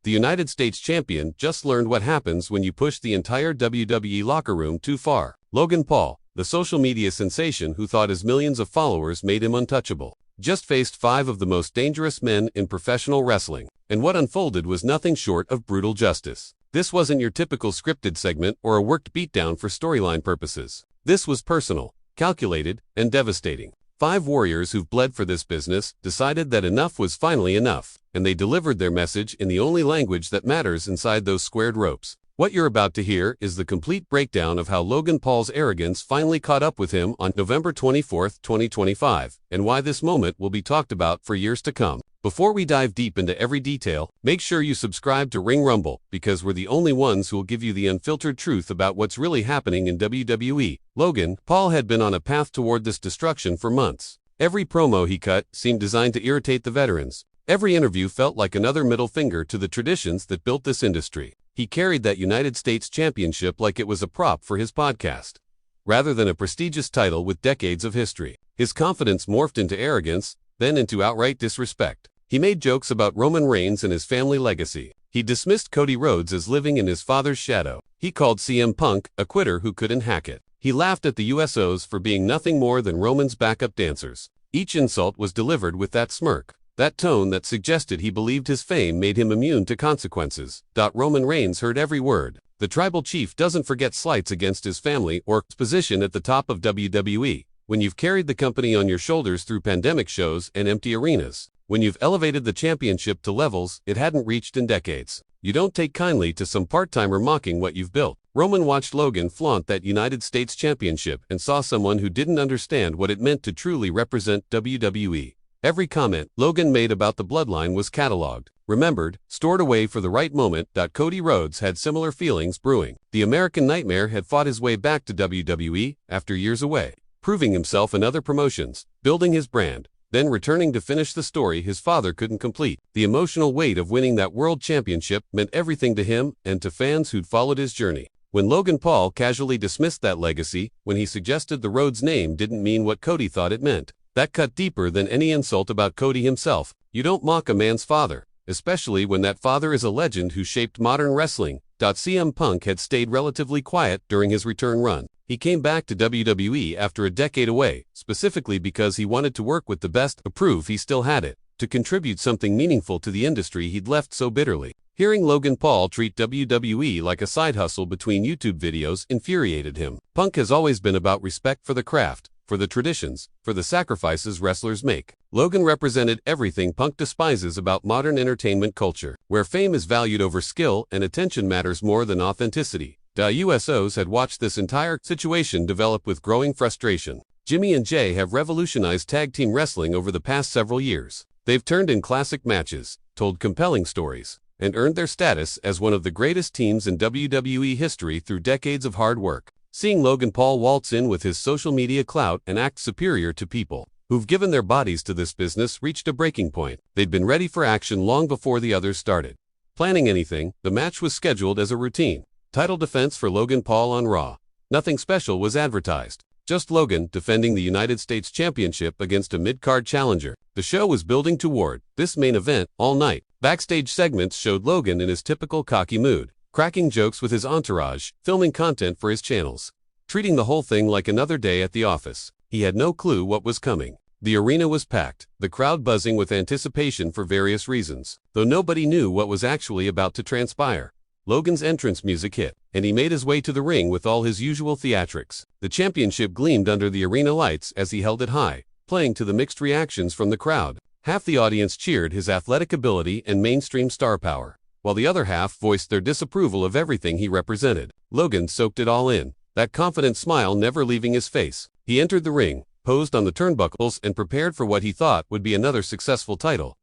The United States champion just learned what happens when you push the entire WWE locker room too far. Logan Paul, the social media sensation who thought his millions of followers made him untouchable, just faced 5 of the most dangerous men in professional wrestling, and what unfolded was nothing short of brutal justice. This wasn't your typical scripted segment or a worked beatdown for storyline purposes. This was personal, calculated, and devastating. 5 warriors who've bled for this business decided that enough was finally enough, and they delivered their message in the only language that matters inside those squared ropes. What you're about to hear is the complete breakdown of how Logan Paul's arrogance finally caught up with him on November 24, 2025, and why this moment will be talked about for years to come. Before we dive deep into every detail, make sure you subscribe to Ring Rumble, because we're the only ones who will give you the unfiltered truth about what's really happening in WWE. Logan Paul had been on a path toward this destruction for months. Every promo he cut seemed designed to irritate the veterans. Every interview felt like another middle finger to the traditions that built this industry. He carried that United States championship like it was a prop for his podcast, rather than a prestigious title with decades of history. His confidence morphed into arrogance, then into outright disrespect. He made jokes about Roman Reigns and his family legacy. He dismissed Cody Rhodes as living in his father's shadow. He called CM Punk a quitter who couldn't hack it. He laughed at the Usos for being nothing more than Roman's backup dancers. Each insult was delivered with that smirk, that tone that suggested he believed his fame made him immune to consequences. Roman Reigns heard every word. The tribal chief doesn't forget slights against his family or his position at the top of WWE. When you've carried the company on your shoulders through pandemic shows and empty arenas, when you've elevated the championship to levels it hadn't reached in decades, you don't take kindly to some part-timer mocking what you've built. Roman watched Logan flaunt that United States championship and saw someone who didn't understand what it meant to truly represent WWE. Every comment Logan made about the bloodline was cataloged, remembered, stored away for the right moment. Cody Rhodes had similar feelings brewing. The American Nightmare had fought his way back to WWE after years away, proving himself in other promotions, building his brand, then returning to finish the story his father couldn't complete. The emotional weight of winning that world championship meant everything to him and to fans who'd followed his journey. When Logan Paul casually dismissed that legacy, when he suggested the Rhodes name didn't mean what Cody thought it meant, that cut deeper than any insult about Cody himself. You don't mock a man's father, especially when that father is a legend who shaped modern wrestling. CM Punk had stayed relatively quiet during his return run. He came back to WWE after a decade away, specifically because he wanted to work with the best, to prove he still had it, to contribute something meaningful to the industry he'd left so bitterly. Hearing Logan Paul treat WWE like a side hustle between YouTube videos infuriated him. Punk has always been about respect for the craft, for the traditions, for the sacrifices wrestlers make. Logan represented everything Punk despises about modern entertainment culture, where fame is valued over skill and attention matters more than authenticity. Usos had watched this entire situation develop with growing frustration. Jimmy and Jay have revolutionized tag team wrestling over the past several years. They've turned in classic matches, told compelling stories, and earned their status as one of the greatest teams in WWE history through decades of hard work. Seeing Logan Paul waltz in with his social media clout and act superior to people who've given their bodies to this business reached a breaking point. They'd been ready for action long before the others started planning anything. The match was scheduled as a routine title defense for Logan Paul on Raw. Nothing special was advertised, just Logan defending the United States Championship against a mid-card challenger. The show was building toward this main event all night. Backstage segments showed Logan in his typical cocky mood, cracking jokes with his entourage, filming content for his channels, treating the whole thing like another day at the office. He had no clue what was coming. The arena was packed, the crowd buzzing with anticipation for various reasons, though nobody knew what was actually about to transpire. Logan's entrance music hit, and he made his way to the ring with all his usual theatrics. The championship gleamed under the arena lights as he held it high, playing to the mixed reactions from the crowd. Half the audience cheered his athletic ability and mainstream star power, while the other half voiced their disapproval of everything he represented. Logan soaked it all in, that confident smile never leaving his face. He entered the ring, posed on the turnbuckles, and prepared for what he thought would be another successful title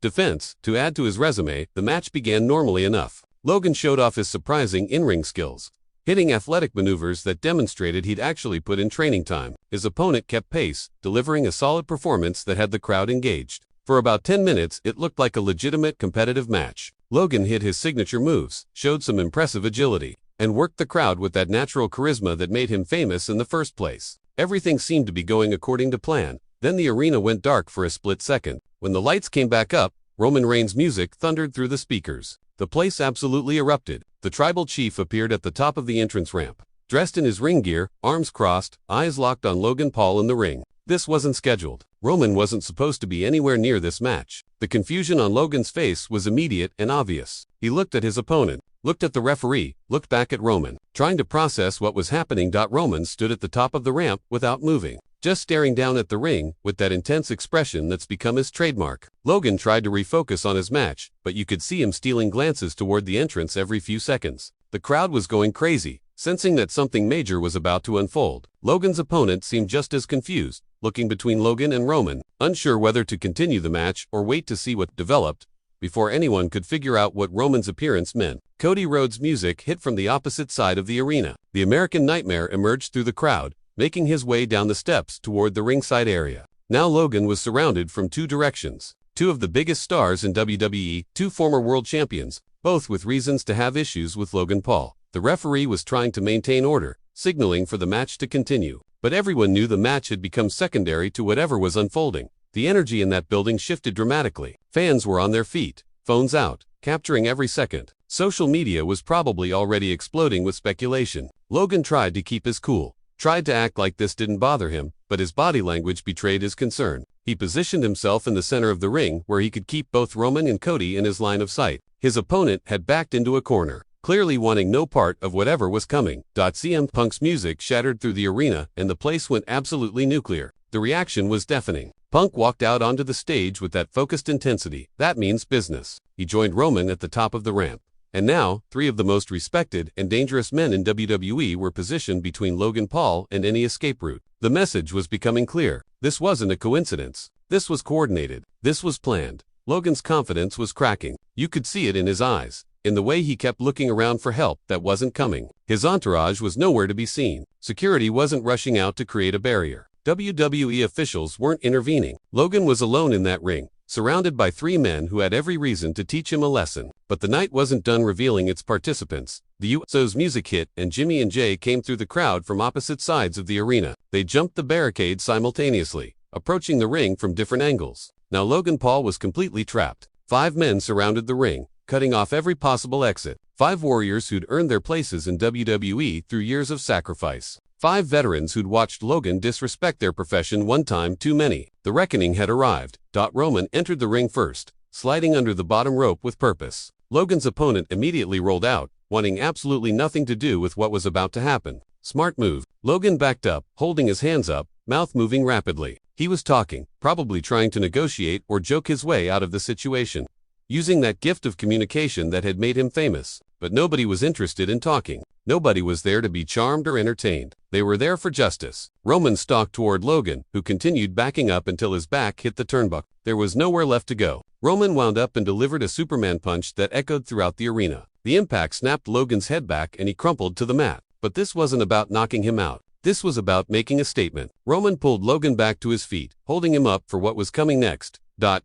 defense. To add to his resume, the match began normally enough. Logan showed off his surprising in-ring skills, hitting athletic maneuvers that demonstrated he'd actually put in training time. His opponent kept pace, delivering a solid performance that had the crowd engaged. For about 10 minutes, it looked like a legitimate competitive match. Logan hit his signature moves, showed some impressive agility, and worked the crowd with that natural charisma that made him famous in the first place. Everything seemed to be going according to plan. Then the arena went dark for a split second. When the lights came back up, Roman Reigns' music thundered through the speakers. The place absolutely erupted. The tribal chief appeared at the top of the entrance ramp, dressed in his ring gear, arms crossed, eyes locked on Logan Paul in the ring. This wasn't scheduled. Roman wasn't supposed to be anywhere near this match. The confusion on Logan's face was immediate and obvious. He looked at his opponent, looked at the referee, looked back at Roman, trying to process what was happening. Roman stood at the top of the ramp without moving, just staring down at the ring with that intense expression that's become his trademark. Logan tried to refocus on his match, but you could see him stealing glances toward the entrance every few seconds. The crowd was going crazy, sensing that something major was about to unfold. Logan's opponent seemed just as confused, looking between Logan and Roman, unsure whether to continue the match or wait to see what developed. Before anyone could figure out what Roman's appearance meant, Cody Rhodes' music hit from the opposite side of the arena. The American Nightmare emerged through the crowd, making his way down the steps toward the ringside area. Now Logan was surrounded from two directions. Two of the biggest stars in WWE, two former world champions, both with reasons to have issues with Logan Paul. The referee was trying to maintain order, signaling for the match to continue. But everyone knew the match had become secondary to whatever was unfolding. The energy in that building shifted dramatically. Fans were on their feet, phones out, capturing every second. Social media was probably already exploding with speculation. Logan tried to keep his cool, tried to act like this didn't bother him, but his body language betrayed his concern. He positioned himself in the center of the ring where he could keep both Roman and Cody in his line of sight. His opponent had backed into a corner, clearly wanting no part of whatever was coming. CM Punk's music shattered through the arena and the place went absolutely nuclear. The reaction was deafening. Punk walked out onto the stage with that focused intensity. That means business. He joined Roman at the top of the ramp. And now, three of the most respected and dangerous men in WWE were positioned between Logan Paul and any escape route. The message was becoming clear. This wasn't a coincidence. This was coordinated. This was planned. Logan's confidence was cracking. You could see it in his eyes, in the way he kept looking around for help that wasn't coming. His entourage was nowhere to be seen. Security wasn't rushing out to create a barrier. WWE officials weren't intervening. Logan was alone in that ring, surrounded by three men who had every reason to teach him a lesson. But the night wasn't done revealing its participants. The Usos' music hit and Jimmy and Jay came through the crowd from opposite sides of the arena. They jumped the barricade simultaneously, approaching the ring from different angles. Now Logan Paul was completely trapped. Five men surrounded the ring, cutting off every possible exit. Five warriors who'd earned their places in WWE through years of sacrifice. Five veterans who'd watched Logan disrespect their profession one time too many. The reckoning had arrived. Roman entered the ring first, sliding under the bottom rope with purpose. Logan's opponent immediately rolled out, wanting absolutely nothing to do with what was about to happen. Smart move. Logan backed up, holding his hands up, mouth moving rapidly. He was talking, probably trying to negotiate or joke his way out of the situation, using that gift of communication that had made him famous. But nobody was interested in talking. Nobody was there to be charmed or entertained. They were there for justice. Roman stalked toward Logan, who continued backing up until his back hit the turnbuckle. There was nowhere left to go. Roman wound up and delivered a Superman punch that echoed throughout the arena. The impact snapped Logan's head back and he crumpled to the mat. But this wasn't about knocking him out. This was about making a statement. Roman pulled Logan back to his feet, holding him up for what was coming next.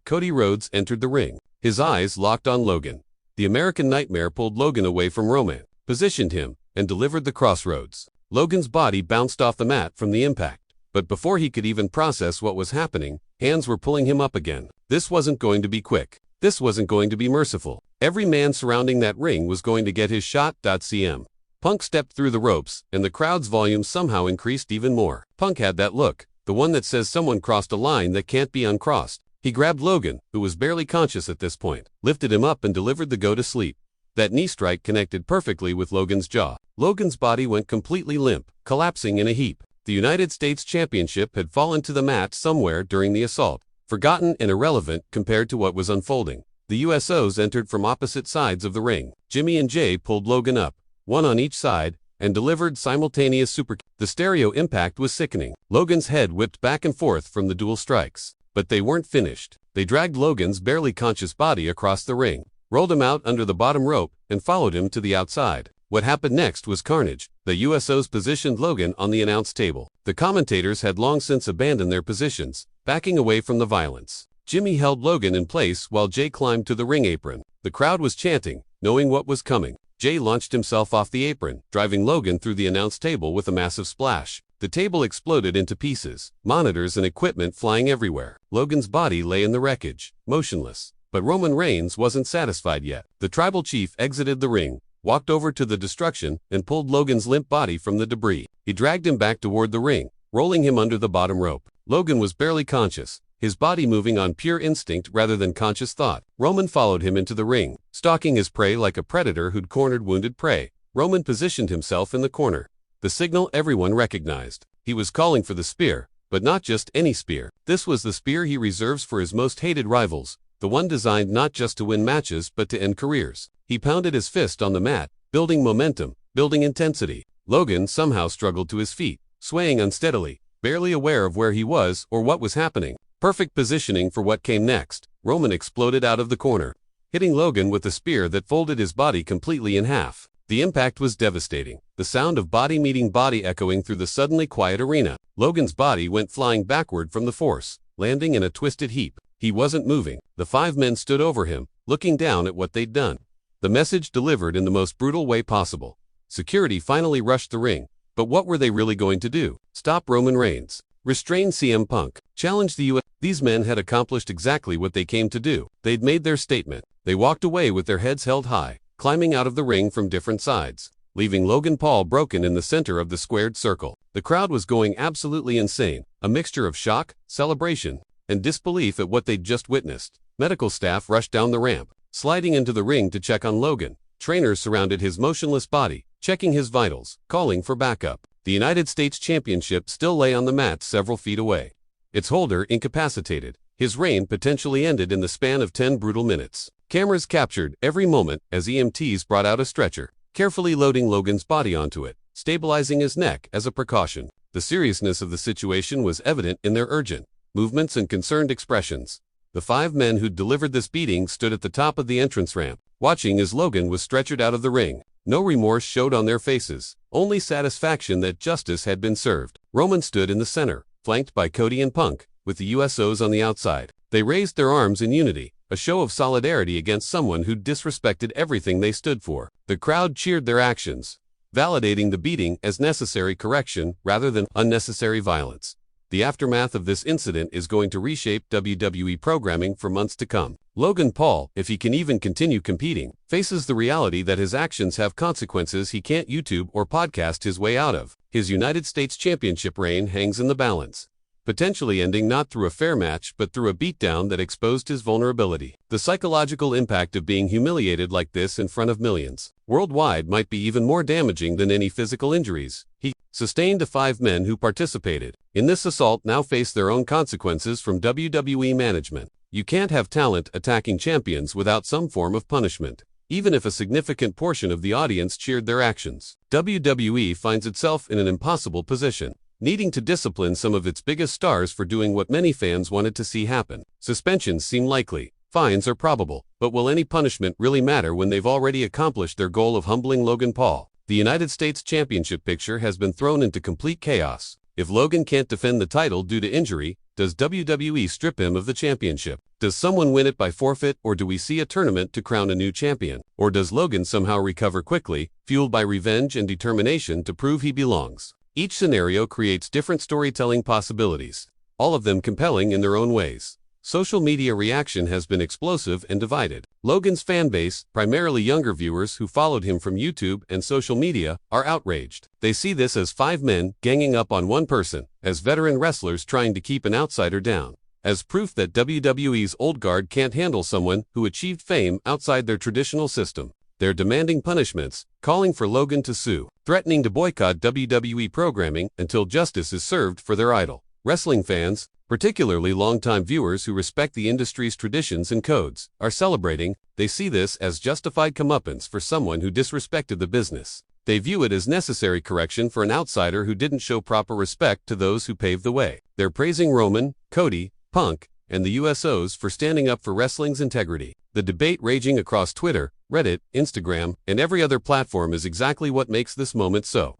Cody Rhodes entered the ring, his eyes locked on Logan. The American Nightmare pulled Logan away from Roman, positioned him, and delivered the crossroads. Logan's body bounced off the mat from the impact. But before he could even process what was happening, hands were pulling him up again. This wasn't going to be quick. This wasn't going to be merciful. Every man surrounding that ring was going to get his shot. CM Punk stepped through the ropes, and the crowd's volume somehow increased even more. Punk had that look, the one that says someone crossed a line that can't be uncrossed. He grabbed Logan, who was barely conscious at this point, lifted him up and delivered the go-to-sleep. That knee strike connected perfectly with Logan's jaw. Logan's body went completely limp, collapsing in a heap. The United States Championship had fallen to the mat somewhere during the assault, forgotten and irrelevant compared to what was unfolding. The Usos entered from opposite sides of the ring. Jimmy and Jay pulled Logan up, one on each side, and delivered simultaneous super. The stereo impact was sickening. Logan's head whipped back and forth from the dual strikes. But they weren't finished. They dragged Logan's barely conscious body across the ring, rolled him out under the bottom rope, and followed him to the outside. What happened next was carnage. The Usos positioned Logan on the announce table. The commentators had long since abandoned their positions, backing away from the violence. Jimmy held Logan in place while Jay climbed to the ring apron. The crowd was chanting, knowing what was coming. Jay launched himself off the apron, driving Logan through the announce table with a massive splash. The table exploded into pieces, monitors and equipment flying everywhere. Logan's body lay in the wreckage, motionless. But Roman Reigns wasn't satisfied yet. The tribal chief exited the ring, walked over to the destruction, and pulled Logan's limp body from the debris. He dragged him back toward the ring, rolling him under the bottom rope. Logan was barely conscious, his body moving on pure instinct rather than conscious thought. Roman followed him into the ring, stalking his prey like a predator who'd cornered wounded prey. Roman positioned himself in the corner. The signal everyone recognized. He was calling for the spear, but not just any spear. This was the spear he reserves for his most hated rivals, the one designed not just to win matches but to end careers. He pounded his fist on the mat, building momentum, building intensity. Logan somehow struggled to his feet, swaying unsteadily, barely aware of where he was or what was happening. Perfect positioning for what came next. Roman exploded out of the corner, hitting Logan with a spear that folded his body completely in half. The impact was devastating, the sound of body meeting body echoing through the suddenly quiet arena. Logan's body went flying backward from the force, landing in a twisted heap. He wasn't moving. The 5 men stood over him, looking down at what they'd done. The message delivered in the most brutal way possible. Security finally rushed the ring, but what were they really going to do? Stop Roman Reigns? Restrain CM Punk? Challenge the US? These men had accomplished exactly what they came to do. They'd made their statement. They walked away with their heads held high, climbing out of the ring from different sides, leaving Logan Paul broken in the center of the squared circle. The crowd was going absolutely insane, a mixture of shock, celebration, and disbelief at what they'd just witnessed. Medical staff rushed down the ramp, sliding into the ring to check on Logan. Trainers surrounded his motionless body, checking his vitals, calling for backup. The United States Championship still lay on the mat several feet away, its holder incapacitated. His reign potentially ended in the span of 10 brutal minutes. Cameras captured every moment as EMTs brought out a stretcher, carefully loading Logan's body onto it, stabilizing his neck as a precaution. The seriousness of the situation was evident in their urgent movements and concerned expressions. The 5 men who'd delivered this beating stood at the top of the entrance ramp, watching as Logan was stretchered out of the ring. No remorse showed on their faces, only satisfaction that justice had been served. Roman stood in the center, flanked by Cody and Punk, with the Usos on the outside. They raised their arms in unity, a show of solidarity against someone who'd disrespected everything they stood for. The crowd cheered their actions, validating the beating as necessary correction rather than unnecessary violence. The aftermath of this incident is going to reshape WWE programming for months to come. Logan Paul, if he can even continue competing, faces the reality that his actions have consequences he can't YouTube or podcast his way out of. His United States Championship reign hangs in the balance, potentially ending not through a fair match but through a beatdown that exposed his vulnerability. The psychological impact of being humiliated like this in front of millions worldwide might be even more damaging than any physical injuries he sustained. The 5 men who participated in this assault now face their own consequences from WWE management. You can't have talent attacking champions without some form of punishment, even if a significant portion of the audience cheered their actions. WWE finds itself in an impossible position, needing to discipline some of its biggest stars for doing what many fans wanted to see happen. Suspensions seem likely, fines are probable, but will any punishment really matter when they've already accomplished their goal of humbling Logan Paul? The United States Championship picture has been thrown into complete chaos. If Logan can't defend the title due to injury, does WWE strip him of the championship? Does someone win it by forfeit, or do we see a tournament to crown a new champion? Or does Logan somehow recover quickly, fueled by revenge and determination to prove he belongs? Each scenario creates different storytelling possibilities, all of them compelling in their own ways. Social media reaction has been explosive and divided. Logan's fanbase, primarily younger viewers who followed him from YouTube and social media, are outraged. They see this as 5 men ganging up on one person, as veteran wrestlers trying to keep an outsider down, as proof that WWE's old guard can't handle someone who achieved fame outside their traditional system. They're demanding punishments, calling for Logan to sue, threatening to boycott WWE programming until justice is served for their idol. Wrestling fans, particularly longtime viewers who respect the industry's traditions and codes, are celebrating. They see this as justified comeuppance for someone who disrespected the business. They view it as necessary correction for an outsider who didn't show proper respect to those who paved the way. They're praising Roman, Cody, Punk, and the Usos for standing up for wrestling's integrity. The debate raging across Twitter, Reddit, Instagram, and every other platform is exactly what makes this moment so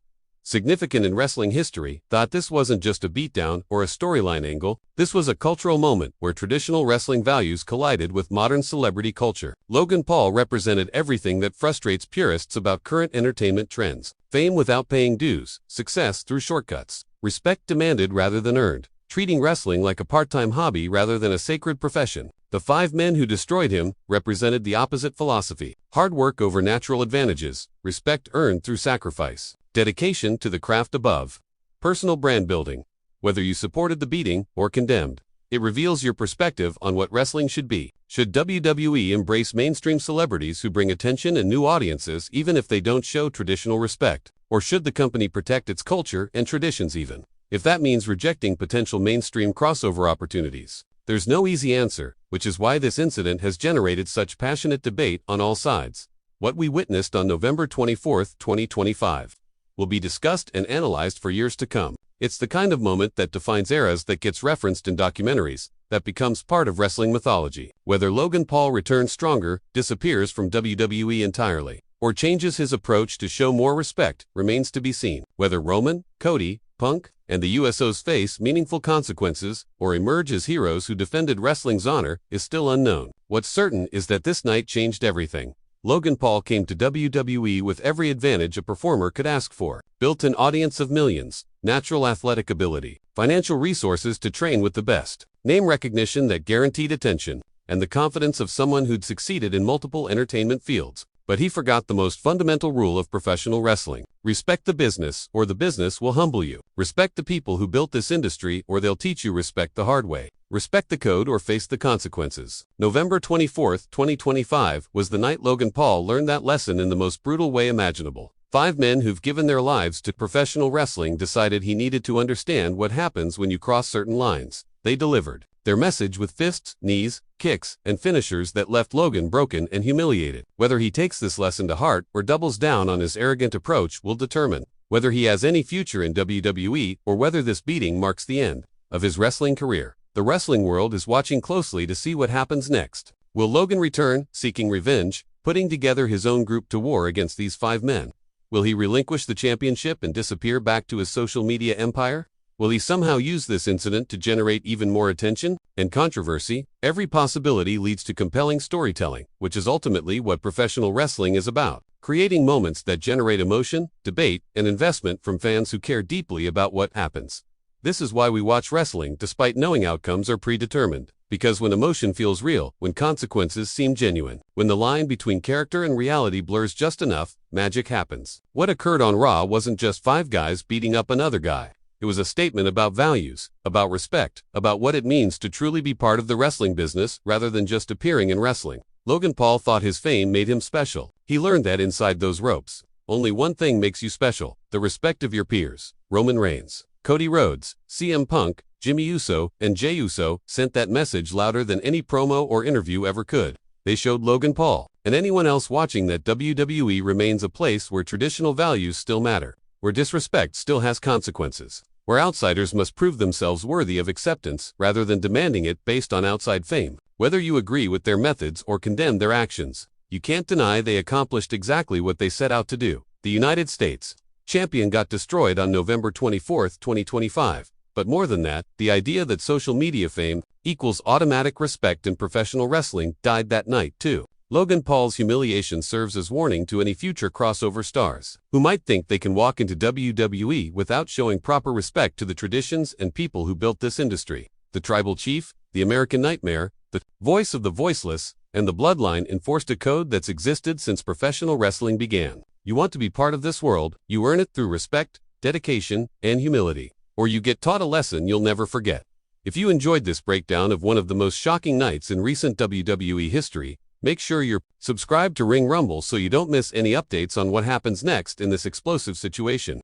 significant in wrestling history. Thought this wasn't just a beatdown or a storyline angle, this was a cultural moment where traditional wrestling values collided with modern celebrity culture. Logan Paul represented everything that frustrates purists about current entertainment trends: fame without paying dues, success through shortcuts, respect demanded rather than earned, treating wrestling like a part-time hobby rather than a sacred profession. The 5 men who destroyed him represented the opposite philosophy: hard work over natural advantages, respect earned through sacrifice, dedication to the craft above, personal brand building. Whether you supported the beating or condemned, it reveals your perspective on what wrestling should be. Should WWE embrace mainstream celebrities who bring attention and new audiences even if they don't show traditional respect? Or should the company protect its culture and traditions even if that means rejecting potential mainstream crossover opportunities? There's no easy answer, which is why this incident has generated such passionate debate on all sides. What we witnessed on November 24, 2025, will be discussed and analyzed for years to come. It's the kind of moment that defines eras, that gets referenced in documentaries, that becomes part of wrestling mythology. Whether Logan Paul returns stronger, disappears from WWE entirely, or changes his approach to show more respect remains to be seen. Whether Roman, Cody, Punk, and the Usos face meaningful consequences or emerge as heroes who defended wrestling's honor is still unknown. What's certain is that this night changed everything. Logan Paul came to WWE with every advantage a performer could ask for: built-in audience of millions, natural athletic ability, financial resources to train with the best, name recognition that guaranteed attention, and the confidence of someone who'd succeeded in multiple entertainment fields. But he forgot the most fundamental rule of professional wrestling: respect the business, or the business will humble you. Respect the people who built this industry, or they'll teach you respect the hard way. Respect the code, or face the consequences. November 24, 2025 was the night Logan Paul learned that lesson in the most brutal way imaginable. 5 men who've given their lives to professional wrestling decided he needed to understand what happens when you cross certain lines. They delivered their message with fists, knees, kicks, and finishers that left Logan broken and humiliated. Whether he takes this lesson to heart or doubles down on his arrogant approach will determine whether he has any future in WWE or whether this beating marks the end of his wrestling career. The wrestling world is watching closely to see what happens next. Will Logan return, seeking revenge, putting together his own group to war against these 5 men? Will he relinquish the championship and disappear back to his social media empire? Will he somehow use this incident to generate even more attention and controversy? Every possibility leads to compelling storytelling, which is ultimately what professional wrestling is about: creating moments that generate emotion, debate, and investment from fans who care deeply about what happens. This is why we watch wrestling despite knowing outcomes are predetermined. Because when emotion feels real, when consequences seem genuine, when the line between character and reality blurs just enough, magic happens. What occurred on Raw wasn't just 5 guys beating up another guy. It was a statement about values, about respect, about what it means to truly be part of the wrestling business rather than just appearing in wrestling. Logan Paul thought his fame made him special. He learned that inside those ropes, only one thing makes you special: the respect of your peers. Roman Reigns, Cody Rhodes, CM Punk, Jimmy Uso, and Jey Uso sent that message louder than any promo or interview ever could. They showed Logan Paul and anyone else watching that WWE remains a place where traditional values still matter, where disrespect still has consequences, where outsiders must prove themselves worthy of acceptance rather than demanding it based on outside fame. Whether you agree with their methods or condemn their actions, you can't deny they accomplished exactly what they set out to do. The United States champion got destroyed on November 24, 2025. But more than that, the idea that social media fame equals automatic respect in professional wrestling died that night too. Logan Paul's humiliation serves as warning to any future crossover stars who might think they can walk into WWE without showing proper respect to the traditions and people who built this industry. The tribal chief, the American nightmare, the voice of the voiceless, and the bloodline enforced a code that's existed since professional wrestling began. You want to be part of this world, you earn it through respect, dedication, and humility, or you get taught a lesson you'll never forget. If you enjoyed this breakdown of one of the most shocking nights in recent WWE history, make sure you're subscribed to Ring Rumble so you don't miss any updates on what happens next in this explosive situation.